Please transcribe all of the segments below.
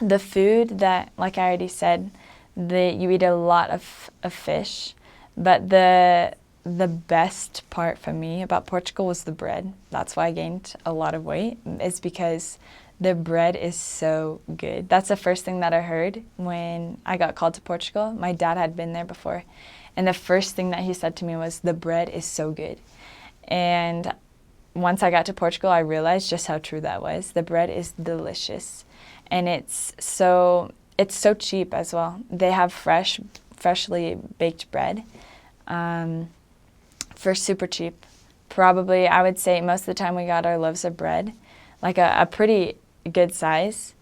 The food that, like I already said, you eat a lot of fish, but the best part for me about Portugal was the bread. That's why I gained a lot of weight, is because the bread is so good. That's the first thing that I heard when I got called to Portugal. My dad had been there before, and the first thing that he said to me was, the bread is so good. And once I got to Portugal, I realized just how true that was. The bread is delicious, and it's so cheap as well. They have freshly baked bread for super cheap. Probably, I would say most of the time we got our loaves of bread, like a pretty good size,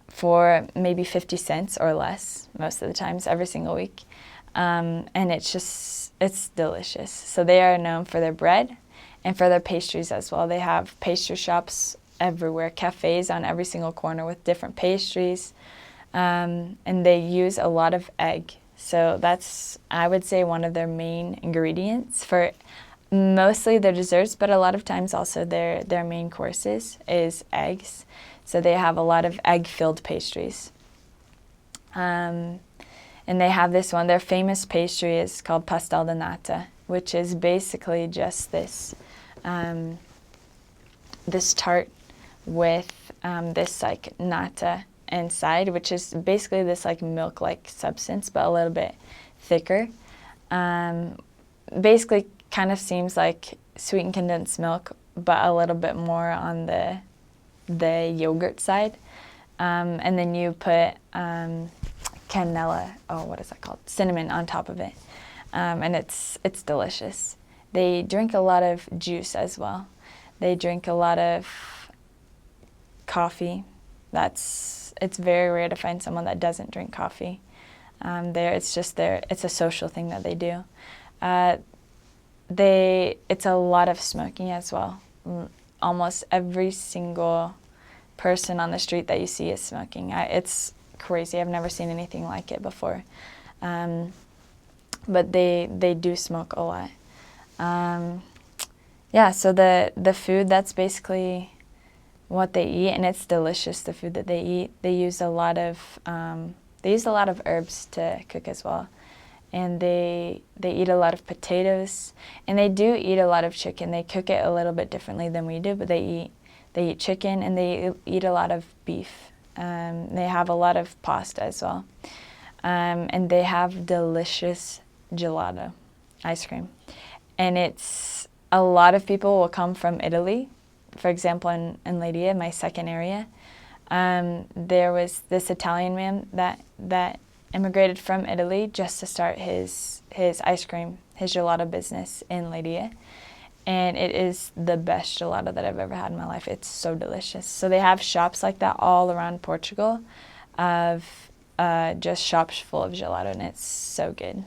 for maybe 50 cents or less most of the times, every single week. And it's delicious. So they are known for their bread and for their pastries as well. They have pastry shops everywhere, cafes on every single corner with different pastries. And they use a lot of egg. So that's, I would say, one of their main ingredients for mostly their desserts, but a lot of times also their main courses is eggs. So they have a lot of egg-filled pastries. And they have this one, their famous pastry is called pastel de nata, which is basically just this this tart with this like nata inside, which is basically this like milk-like substance, but a little bit thicker. Basically kind of seems like sweetened condensed milk, but a little bit more on the yogurt side. And then you put canela, what is that called? Cinnamon on top of it. And it's delicious. They drink a lot of juice as well. They drink a lot of coffee. It's very rare to find someone that doesn't drink coffee. It's a social thing that they do. It's a lot of smoking as well. Almost every single person on the street that you see is smoking. It's crazy. I've never seen anything like it before. But they do smoke a lot. Yeah, so the food, that's basically what they eat, and it's delicious, the food that they eat. They use a lot of herbs to cook as well. And they eat a lot of potatoes, and they do eat a lot of chicken. They cook it a little bit differently than we do, but they eat chicken, and they eat a lot of beef. They have a lot of pasta as well. And they have delicious gelato ice cream. And a lot of people will come from Italy. For example, in Leiria, my second area, there was this Italian man that immigrated from Italy just to start his ice cream, his gelato business in Leiria. And it is the best gelato that I've ever had in my life. It's so delicious. So they have shops like that all around Portugal, of just shops full of gelato, and it's so good.